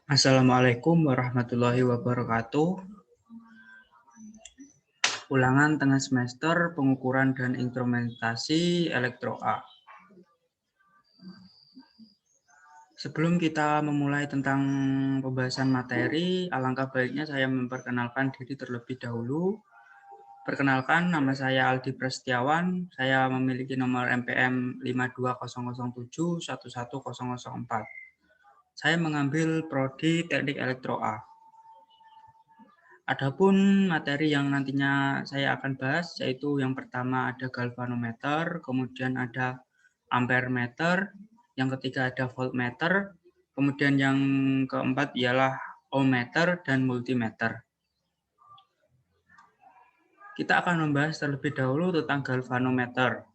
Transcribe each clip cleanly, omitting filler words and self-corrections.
Assalamualaikum warahmatullahi wabarakatuh. Ulangan tengah semester pengukuran dan instrumentasi elektro A. Sebelum kita memulai tentang pembahasan materi, alangkah baiknya saya memperkenalkan diri terlebih dahulu. Perkenalkan, nama saya Aldi Prasetyawan. Saya memiliki nomor MPM 52007-11004. Saya mengambil prodi Teknik Elektro A. Adapun materi yang nantinya saya akan bahas yaitu yang pertama ada galvanometer, kemudian ada ampermeter, yang ketiga ada voltmeter, kemudian yang keempat ialah ohmmeter dan multimeter. Kita akan membahas terlebih dahulu tentang galvanometer.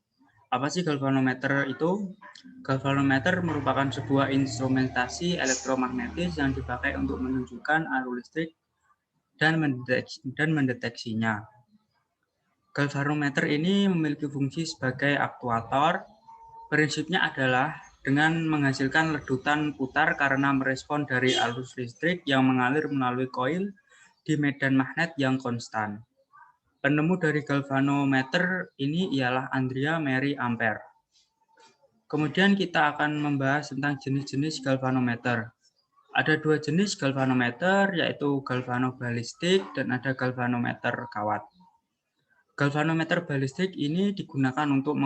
Apa sih galvanometer itu? Galvanometer merupakan sebuah instrumentasi elektromagnetis yang dipakai untuk menunjukkan arus listrik dan mendeteksinya. Galvanometer ini memiliki fungsi sebagai aktuator. Prinsipnya adalah dengan menghasilkan ledutan putar karena merespon dari arus listrik yang mengalir melalui koil di medan magnet yang konstan. Penemu dari galvanometer ini ialah Andrea Mary Ampere. Kemudian kita akan membahas tentang jenis-jenis galvanometer. Ada dua jenis galvanometer, yaitu galvanobalistik dan ada galvanometer kawat. Galvanometer balistik ini digunakan untuk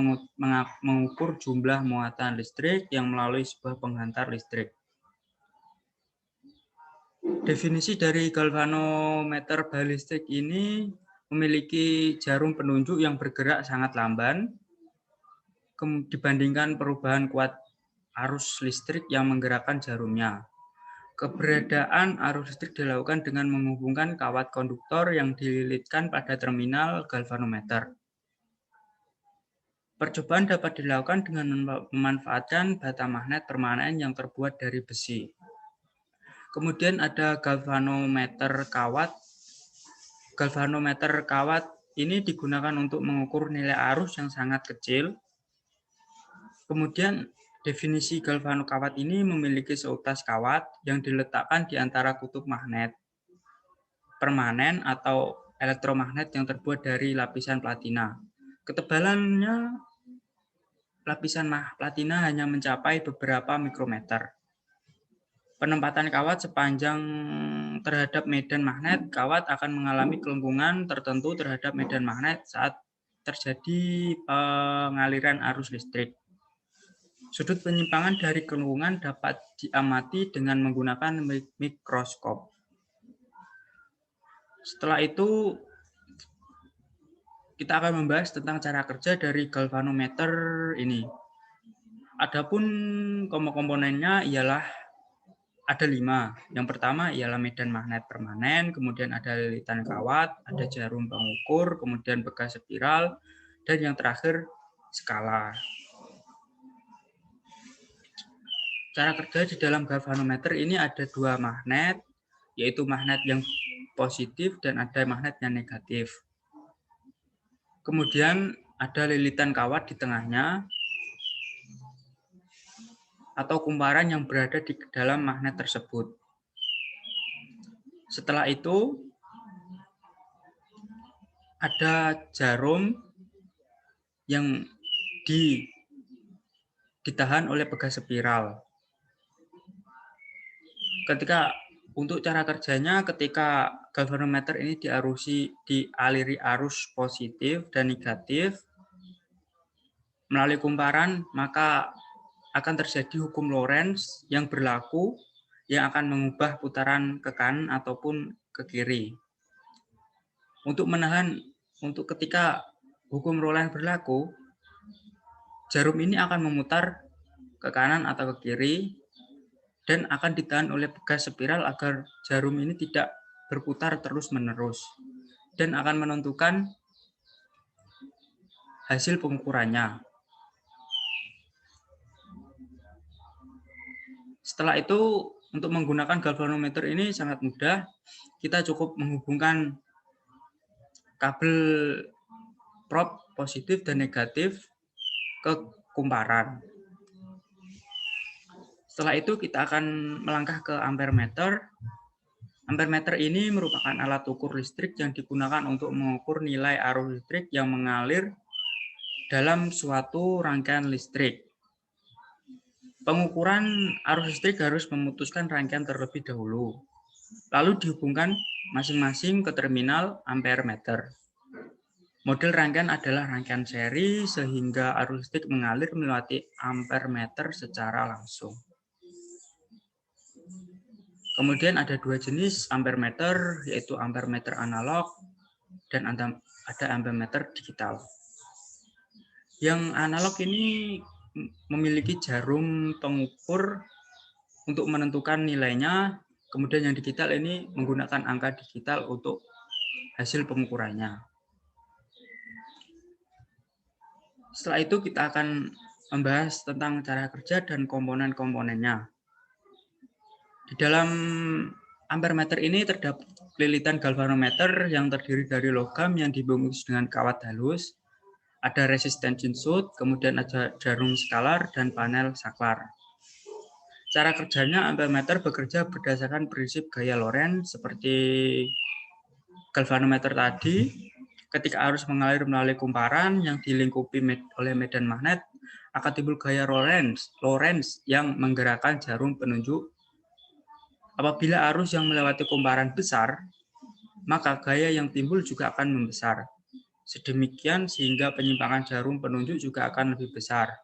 mengukur jumlah muatan listrik yang melalui sebuah penghantar listrik. Definisi dari galvanometer balistik ini memiliki jarum penunjuk yang bergerak sangat lamban dibandingkan perubahan kuat arus listrik yang menggerakkan jarumnya. Keberadaan arus listrik dilakukan dengan menghubungkan kawat konduktor yang dililitkan pada terminal galvanometer. Percobaan dapat dilakukan dengan memanfaatkan bata magnet permanen yang terbuat dari besi. Kemudian ada galvanometer kawat. Galvanometer kawat ini digunakan untuk mengukur nilai arus yang sangat kecil. Kemudian definisi galvanokawat ini memiliki seutas kawat yang diletakkan di antara kutub magnet permanen atau elektromagnet yang terbuat dari lapisan platina. Ketebalannya lapisan platina hanya mencapai beberapa mikrometer. Penempatan kawat sepanjang terhadap medan magnet, kawat akan mengalami kelengkungan tertentu terhadap medan magnet saat terjadi pengaliran arus listrik. Sudut penyimpangan dari kelengkungan dapat diamati dengan menggunakan mikroskop. Setelah itu, kita akan membahas tentang cara kerja dari galvanometer ini. Adapun komponennya ialah ada 5. Yang pertama ialah medan magnet permanen, kemudian ada lilitan kawat, ada jarum pengukur, kemudian bekas spiral, dan yang terakhir skala. Cara kerja di dalam galvanometer ini ada 2 magnet, yaitu magnet yang positif dan ada magnet yang negatif. Kemudian ada lilitan kawat di tengahnya, atau kumparan yang berada di dalam magnet tersebut. Setelah itu, ada jarum yang ditahan oleh bekas spiral. Untuk cara kerjanya, ketika galvanometer ini dialiri arus positif dan negatif melalui kumparan, maka akan terjadi hukum Lorentz yang berlaku yang akan mengubah putaran ke kanan ataupun ke kiri. Untuk ketika hukum Lorentz berlaku, jarum ini akan memutar ke kanan atau ke kiri dan akan ditahan oleh bekas spiral agar jarum ini tidak berputar terus-menerus dan akan menentukan hasil pengukurannya. Setelah itu, untuk menggunakan galvanometer ini sangat mudah. Kita cukup menghubungkan kabel prob positif dan negatif ke kumparan. Setelah itu kita akan melangkah ke ampermeter. Ampermeter ini merupakan alat ukur listrik yang digunakan untuk mengukur nilai arus listrik yang mengalir dalam suatu rangkaian listrik. Pengukuran arus listrik harus memutuskan rangkaian terlebih dahulu, lalu dihubungkan masing-masing ke terminal ampermeter. Model rangkaian adalah rangkaian seri sehingga arus listrik mengalir melewati ampermeter secara langsung. Kemudian ada dua jenis ampermeter, yaitu ampermeter analog dan ada ampermeter digital. Yang analog ini memiliki jarum pengukur untuk menentukan nilainya, kemudian yang digital ini menggunakan angka digital untuk hasil pengukurannya. Setelah itu kita akan membahas tentang cara kerja dan komponen-komponennya. Di dalam ampermeter ini terdapat lilitan galvanometer yang terdiri dari logam yang dibungkus dengan kawat halus, ada resisten jinsut, kemudian ada jarum skalar dan panel saklar. Cara kerjanya, ampermeter bekerja berdasarkan prinsip gaya Lorentz seperti galvanometer tadi. Ketika arus mengalir melalui kumparan yang dilingkupi oleh medan magnet, akan timbul gaya Lorentz yang menggerakkan jarum penunjuk. Apabila arus yang melewati kumparan besar, maka gaya yang timbul juga akan membesar. Sedemikian sehingga penyimpangan jarum penunjuk juga akan lebih besar.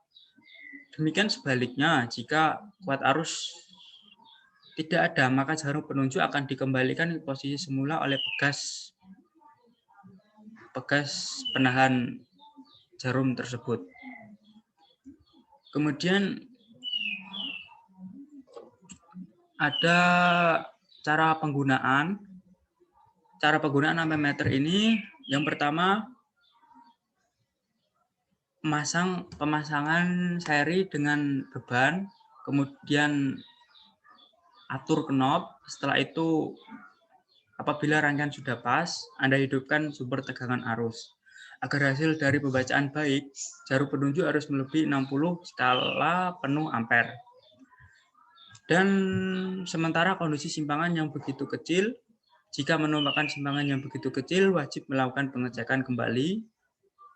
Demikian sebaliknya, jika kuat arus tidak ada, maka jarum penunjuk akan dikembalikan ke posisi semula oleh pegas penahan jarum tersebut. Kemudian ada cara penggunaan ampermeter ini. Yang pertama, pemasangan seri dengan beban, kemudian atur knob. Setelah itu, apabila rangkaian sudah pas, Anda hidupkan sumber tegangan arus. Agar hasil dari pembacaan baik, jarum penunjuk harus melebihi 60 skala penuh ampere. Dan sementara kondisi simpangan yang begitu kecil, jika menemukan simpangan yang begitu kecil, wajib melakukan pengecekan kembali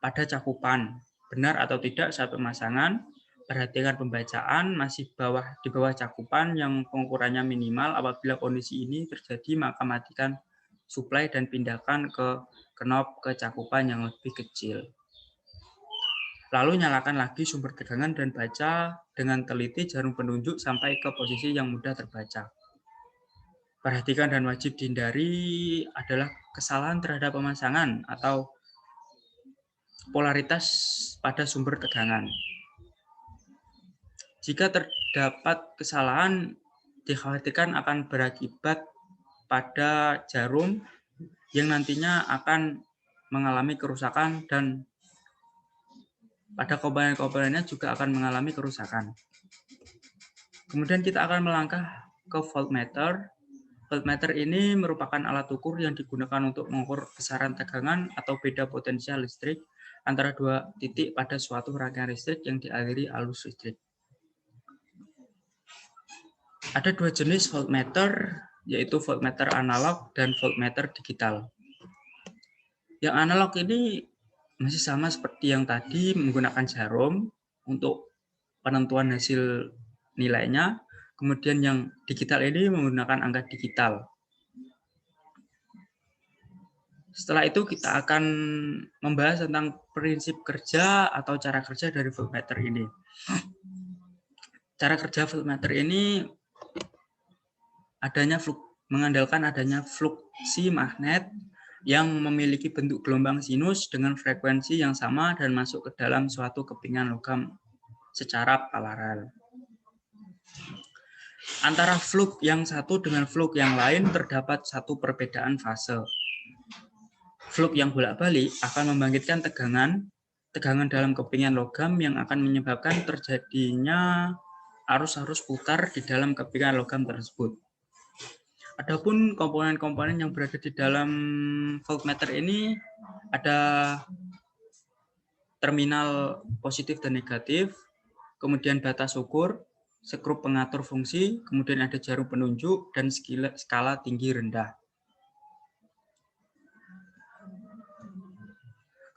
pada cakupan. Benar atau tidak saat pemasangan, perhatikan pembacaan masih di bawah cakupan yang pengukurannya minimal. Apabila kondisi ini terjadi, maka matikan suplai dan pindahkan ke knob ke cakupan yang lebih kecil. Lalu nyalakan lagi sumber tegangan dan baca dengan teliti jarum penunjuk sampai ke posisi yang mudah terbaca. Perhatikan dan wajib dihindari adalah kesalahan terhadap pemasangan atau polaritas pada sumber tegangan. Jika terdapat kesalahan, dikhawatirkan akan berakibat pada jarum yang nantinya akan mengalami kerusakan dan pada komponen-komponennya juga akan mengalami kerusakan. Kemudian kita akan melangkah ke voltmeter. Voltmeter ini merupakan alat ukur yang digunakan untuk mengukur besaran tegangan atau beda potensial listrik antara dua titik pada suatu rangkaian listrik yang dialiri arus listrik. Ada dua jenis voltmeter, yaitu voltmeter analog dan voltmeter digital. Yang analog ini masih sama seperti yang tadi, menggunakan jarum untuk penentuan hasil nilainya. Kemudian yang digital ini menggunakan angka digital. Setelah itu kita akan membahas tentang prinsip kerja atau cara kerja dari voltmeter ini. Cara kerja voltmeter ini mengandalkan adanya fluksi magnet yang memiliki bentuk gelombang sinus dengan frekuensi yang sama dan masuk ke dalam suatu kepingan logam secara paralel. Antara fluk yang satu dengan fluk yang lain terdapat satu perbedaan fase. Fluk yang bolak-balik akan membangkitkan tegangan dalam kepingan logam yang akan menyebabkan terjadinya arus-arus putar di dalam kepingan logam tersebut. Adapun komponen-komponen yang berada di dalam voltmeter ini ada terminal positif dan negatif, kemudian batas ukur, skrup pengatur fungsi, kemudian ada jarum penunjuk, dan skala tinggi rendah.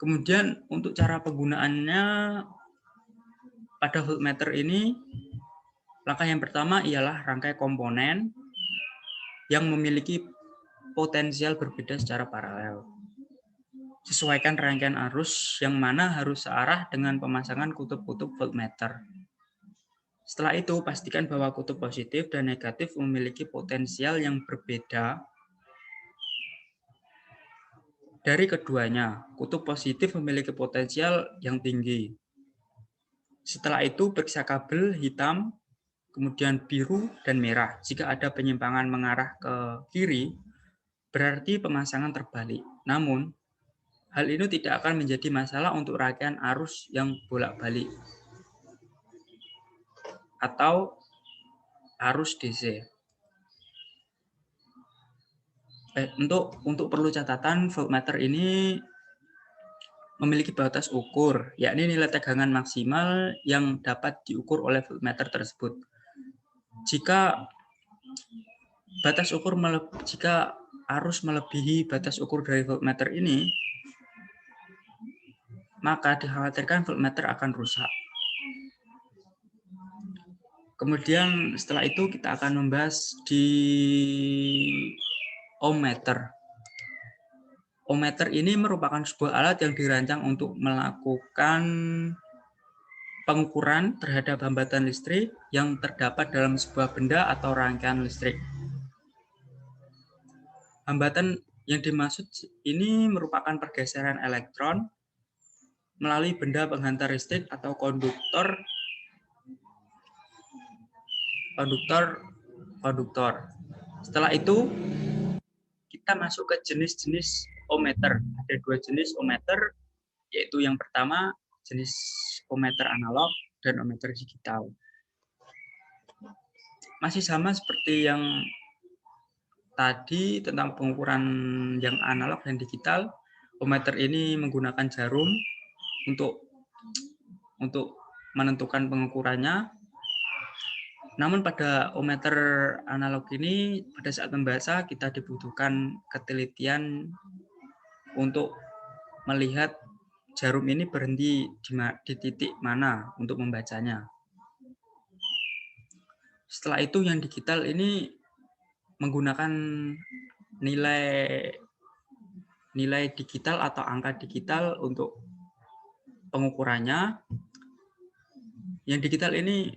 Kemudian untuk cara penggunaannya pada voltmeter ini, langkah yang pertama ialah rangkai komponen yang memiliki potensial berbeda secara paralel. Sesuaikan rangkaian arus yang mana harus searah dengan pemasangan kutub-kutub voltmeter. Setelah itu, pastikan bahwa kutub positif dan negatif memiliki potensial yang berbeda dari keduanya. Kutub positif memiliki potensial yang tinggi. Setelah itu, periksa kabel hitam, kemudian biru dan merah. Jika ada penyimpangan mengarah ke kiri, berarti pemasangan terbalik. Namun, hal ini tidak akan menjadi masalah untuk rangkaian arus yang bolak-balik atau arus DC. Untuk perlu catatan, voltmeter ini memiliki batas ukur, yakni nilai tegangan maksimal yang dapat diukur oleh voltmeter tersebut. Jika arus melebihi batas ukur dari voltmeter ini, maka dikhawatirkan voltmeter akan rusak. Kemudian setelah itu kita akan membahas di ohmmeter. Ohmmeter ini merupakan sebuah alat yang dirancang untuk melakukan pengukuran terhadap hambatan listrik yang terdapat dalam sebuah benda atau rangkaian listrik. Hambatan yang dimaksud ini merupakan pergeseran elektron melalui benda penghantar listrik atau konduktor. Setelah itu, kita masuk ke jenis-jenis ohmmeter. Ada dua jenis ohmmeter, yaitu yang pertama jenis ohmmeter analog dan ohmmeter digital. Masih sama seperti yang tadi tentang pengukuran yang analog dan digital, ohmmeter ini menggunakan jarum untuk menentukan pengukurannya. Namun pada ohmmeter analog ini, pada saat membaca kita dibutuhkan ketelitian untuk melihat jarum ini berhenti di titik mana untuk membacanya. Setelah itu yang digital ini menggunakan nilai digital atau angka digital untuk pengukurannya. Yang digital ini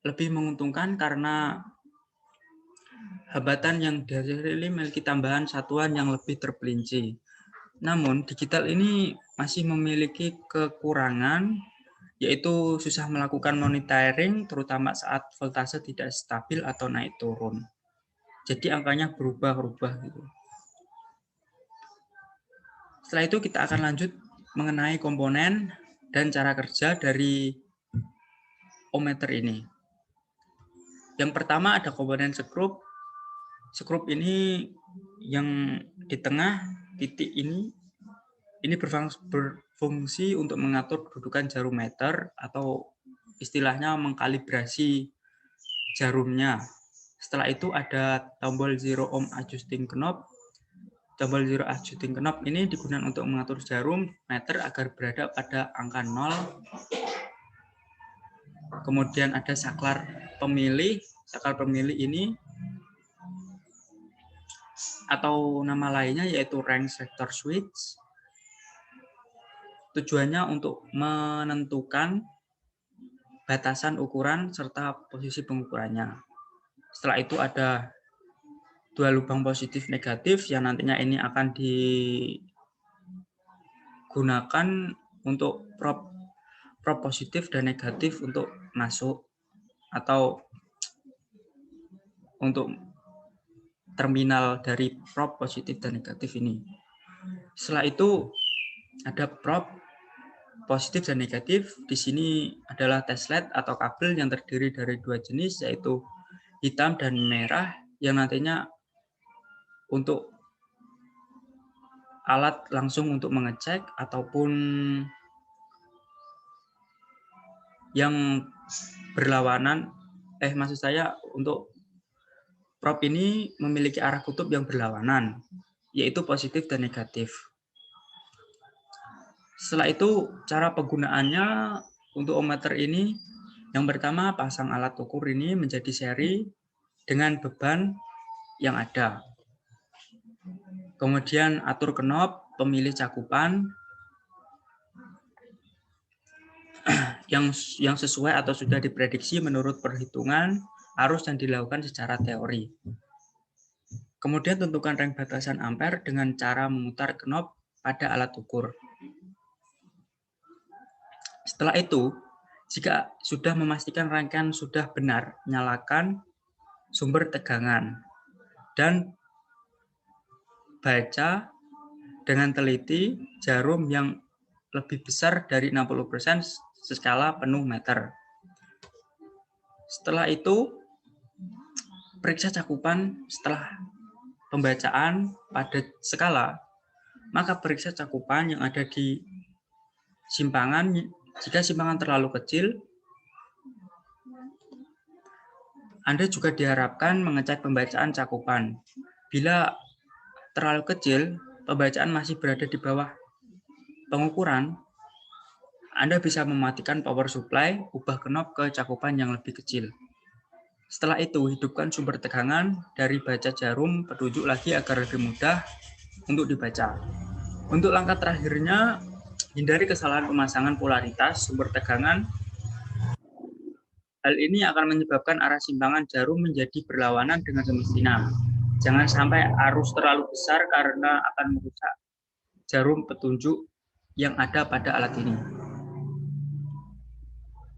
lebih menguntungkan karena hambatan yang dihasilkan memiliki tambahan satuan yang lebih terperinci. Namun, digital ini masih memiliki kekurangan, yaitu susah melakukan monitoring, terutama saat voltase tidak stabil atau naik turun. Jadi angkanya berubah-ubah gitu. Setelah itu kita akan lanjut mengenai komponen dan cara kerja dari ohmmeter ini. Yang pertama ada komponen skrup. Skrup ini yang di tengah titik ini berfungsi untuk mengatur kedudukan jarum meter atau istilahnya mengkalibrasi jarumnya. Setelah itu ada tombol zero ohm adjusting knob. Tombol zero adjusting knob ini digunakan untuk mengatur jarum meter agar berada pada angka 0. Kemudian ada saklar pemilih. Saklar pemilih ini atau nama lainnya yaitu range sector switch. Tujuannya untuk menentukan batasan ukuran serta posisi pengukurannya. Setelah itu ada dua lubang positif negatif yang nantinya ini akan digunakan untuk prob positif dan negatif untuk masuk atau untuk terminal dari prob positif dan negatif ini. Setelah itu ada prob positif dan negatif. Di sini adalah teslet atau kabel yang terdiri dari dua jenis, yaitu hitam dan merah, yang nantinya untuk alat langsung untuk mengecek ataupun yang berlawanan, maksud saya untuk prop ini memiliki arah kutub yang berlawanan, yaitu positif dan negatif. Setelah itu, cara penggunaannya untuk ohmmeter ini, yang pertama pasang alat ukur ini menjadi seri dengan beban yang ada. Kemudian atur knob, pemilih cakupan yang sesuai atau sudah diprediksi menurut perhitungan arus yang dilakukan secara teori. Kemudian tentukan range batasan ampere dengan cara memutar knob pada alat ukur. Setelah itu, jika sudah memastikan rangkaian sudah benar, nyalakan sumber tegangan dan baca dengan teliti jarum yang lebih besar dari 60% skala penuh meter. Setelah itu, periksa cakupan setelah pembacaan pada skala, maka periksa cakupan yang ada di simpangan. Jika simpangan terlalu kecil, Anda juga diharapkan mengecek pembacaan cakupan. Bila terlalu kecil, pembacaan masih berada di bawah pengukuran, Anda bisa mematikan power supply, ubah knob ke cakupan yang lebih kecil. Setelah itu, hidupkan sumber tegangan dari baca jarum petunjuk lagi agar lebih mudah untuk dibaca. Untuk langkah terakhirnya, hindari kesalahan pemasangan polaritas sumber tegangan. Hal ini akan menyebabkan arah simpangan jarum menjadi berlawanan dengan semestinya. Jangan sampai arus terlalu besar karena akan merusak jarum petunjuk yang ada pada alat ini.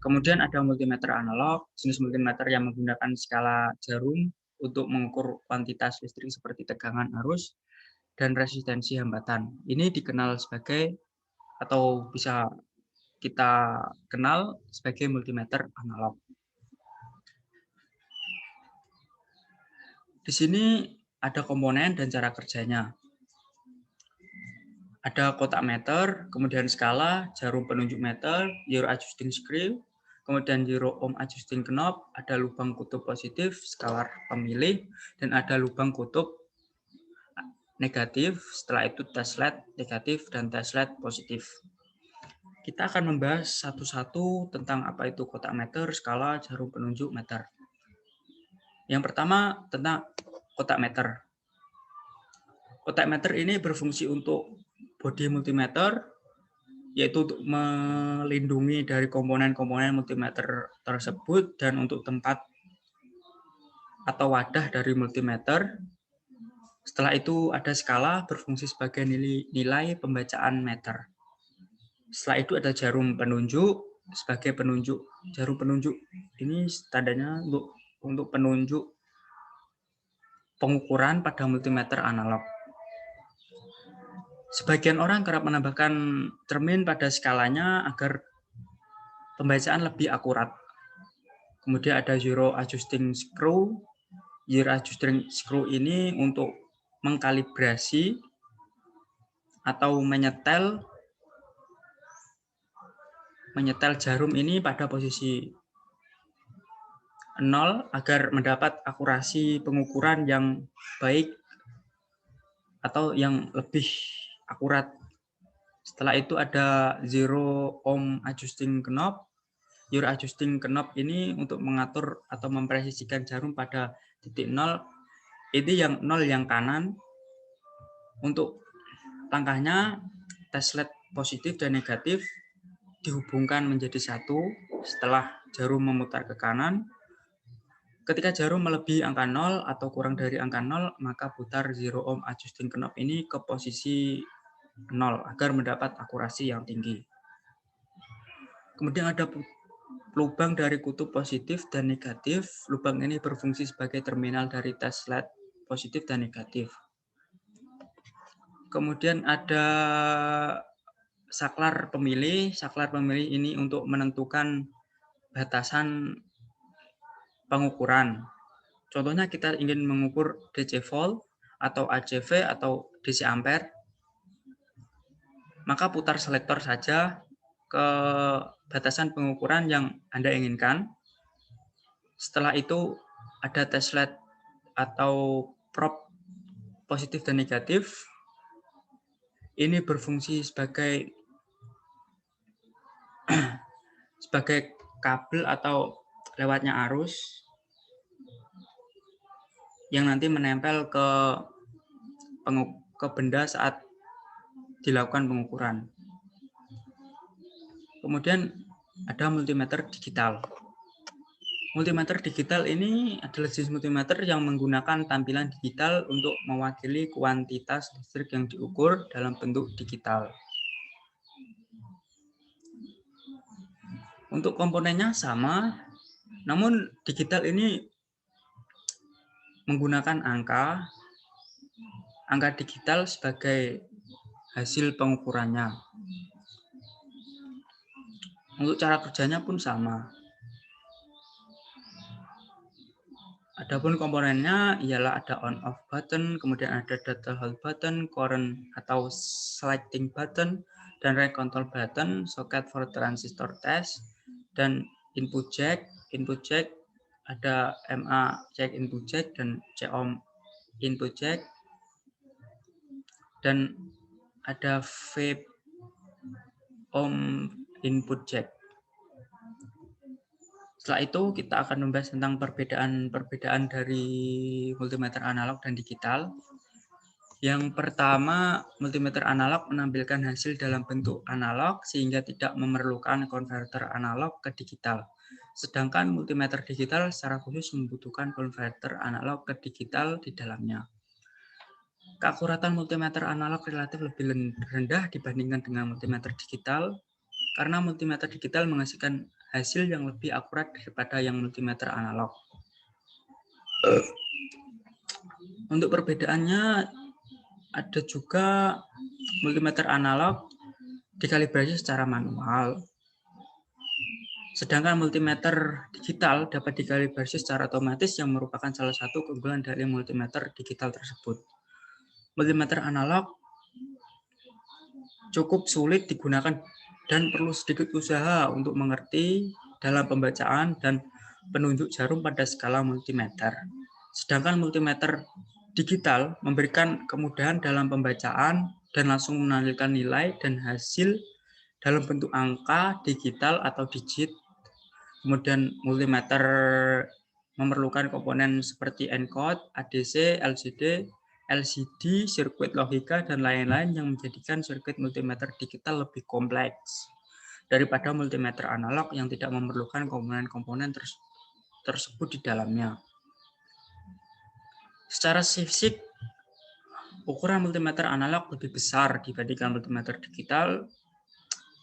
Kemudian ada multimeter analog, jenis multimeter yang menggunakan skala jarum untuk mengukur kuantitas listrik seperti tegangan arus dan resistensi hambatan. Ini dikenal sebagai atau bisa kita kenal sebagai multimeter analog. Di sini ada komponen dan cara kerjanya. Ada kotak meter, kemudian skala, jarum penunjuk meter, zero adjusting screw, kemudian zero ohm adjusting knob, ada lubang kutub positif, skalar pemilih, dan ada lubang kutub negatif. Setelah itu test LED negatif dan test LED positif. Kita akan membahas satu-satu tentang apa itu kotak meter, skala, jarum penunjuk meter. Yang pertama tentang kotak meter. Kotak meter ini berfungsi untuk bodi multimeter, yaitu untuk melindungi dari komponen-komponen multimeter tersebut dan untuk tempat atau wadah dari multimeter. Setelah itu ada skala berfungsi sebagai nilai pembacaan meter. Setelah itu ada jarum penunjuk sebagai penunjuk. Jarum penunjuk ini tandanya untuk penunjuk pengukuran pada multimeter analog. Sebagian orang kerap menambahkan cermin pada skalanya agar pembacaan lebih akurat. Kemudian ada zero adjusting screw. Zero adjusting screw ini untuk mengkalibrasi atau menyetel jarum ini pada posisi 0 agar mendapat akurasi pengukuran yang baik atau yang lebih akurat. Setelah itu ada zero ohm adjusting knob. Zero adjusting knob ini untuk mengatur atau mempresisikan jarum pada titik 0. Ini yang 0 yang kanan. Untuk langkahnya test LED positif dan negatif dihubungkan menjadi satu setelah jarum memutar ke kanan. Ketika jarum melebihi angka 0 atau kurang dari angka 0, maka putar zero ohm adjusting knob ini ke posisi 0 agar mendapat akurasi yang tinggi. Kemudian ada lubang dari kutub positif dan negatif. Lubang ini berfungsi sebagai terminal dari test LED positif dan negatif. Kemudian ada saklar pemilih. Saklar pemilih ini untuk menentukan batasan pengukuran. Contohnya kita ingin mengukur DC volt atau ACV atau DC ampere, maka putar selektor saja ke batasan pengukuran yang Anda inginkan. Setelah itu ada teslet atau probe positif dan negatif. Ini berfungsi sebagai kabel atau lewatnya arus yang nanti menempel ke benda saat dilakukan pengukuran. Kemudian ada multimeter digital. Multimeter digital ini adalah jenis multimeter yang menggunakan tampilan digital untuk mewakili kuantitas listrik yang diukur dalam bentuk digital. Untuk komponennya sama, namun digital ini menggunakan angka digital sebagai hasil pengukurannya. Untuk cara kerjanya pun sama. Adapun komponennya ialah ada on-off button, kemudian ada data hold button, current atau sliding button, dan rate control button, socket for transistor test, dan input jack. Input jack ada MA jack input jack dan COM input jack, dan ada vape input jack. Setelah itu kita akan membahas tentang perbedaan dari multimeter analog dan digital. Yang pertama, multimeter analog menampilkan hasil dalam bentuk analog sehingga tidak memerlukan konverter analog ke digital. Sedangkan multimeter digital secara khusus membutuhkan konverter analog ke digital di dalamnya. Keakuratan multimeter analog relatif lebih rendah dibandingkan dengan multimeter digital karena multimeter digital menghasilkan hasil yang lebih akurat daripada yang multimeter analog. Untuk perbedaannya, ada juga multimeter analog dikalibrasi secara manual, sedangkan multimeter digital dapat dikalibrasi secara otomatis yang merupakan salah satu keunggulan dari multimeter digital tersebut. Multimeter analog cukup sulit digunakan dan perlu sedikit usaha untuk mengerti dalam pembacaan dan penunjuk jarum pada skala multimeter. Sedangkan multimeter digital memberikan kemudahan dalam pembacaan dan langsung menampilkan nilai dan hasil dalam bentuk angka, digital atau digit. Kemudian multimeter memerlukan komponen seperti encode, ADC, LCD, sirkuit logika, dan lain-lain yang menjadikan sirkuit multimeter digital lebih kompleks daripada multimeter analog yang tidak memerlukan komponen-komponen tersebut di dalamnya. Secara fisik, ukuran multimeter analog lebih besar dibandingkan multimeter digital,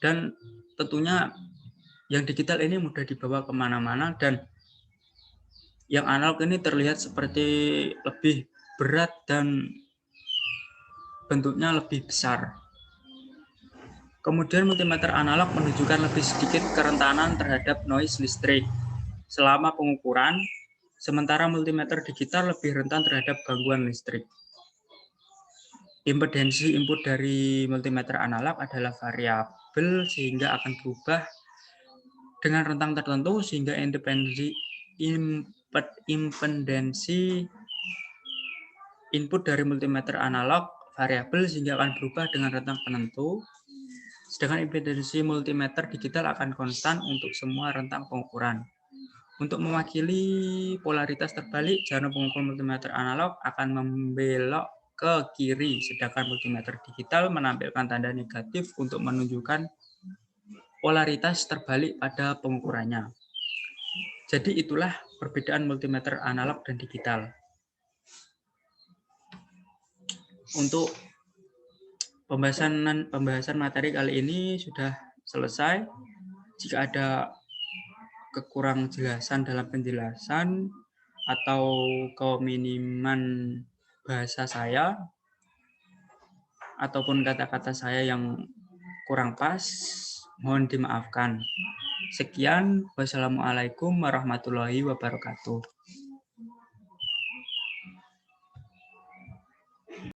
dan tentunya yang digital ini mudah dibawa kemana-mana, dan yang analog ini terlihat seperti lebih berat dan bentuknya lebih besar. Kemudian multimeter analog menunjukkan lebih sedikit kerentanan terhadap noise listrik selama pengukuran, sementara multimeter digital lebih rentan terhadap gangguan listrik. Impedensi input dari multimeter analog adalah variabel sehingga akan berubah dengan rentang tertentu, sehingga impedensi input dari multimeter analog variabel sehingga akan berubah dengan rentang penentu, sedangkan impedensi multimeter digital akan konstan untuk semua rentang pengukuran. Untuk mewakili polaritas terbalik, jarum pengukur multimeter analog akan membelok ke kiri, sedangkan multimeter digital menampilkan tanda negatif untuk menunjukkan polaritas terbalik pada pengukurannya. Jadi itulah perbedaan multimeter analog dan digital. Untuk pembahasan materi kali ini sudah selesai. Jika ada kekurang jelasan dalam penjelasan atau keminiman bahasa saya ataupun kata-kata saya yang kurang pas, mohon dimaafkan. Sekian, wassalamualaikum warahmatullahi wabarakatuh.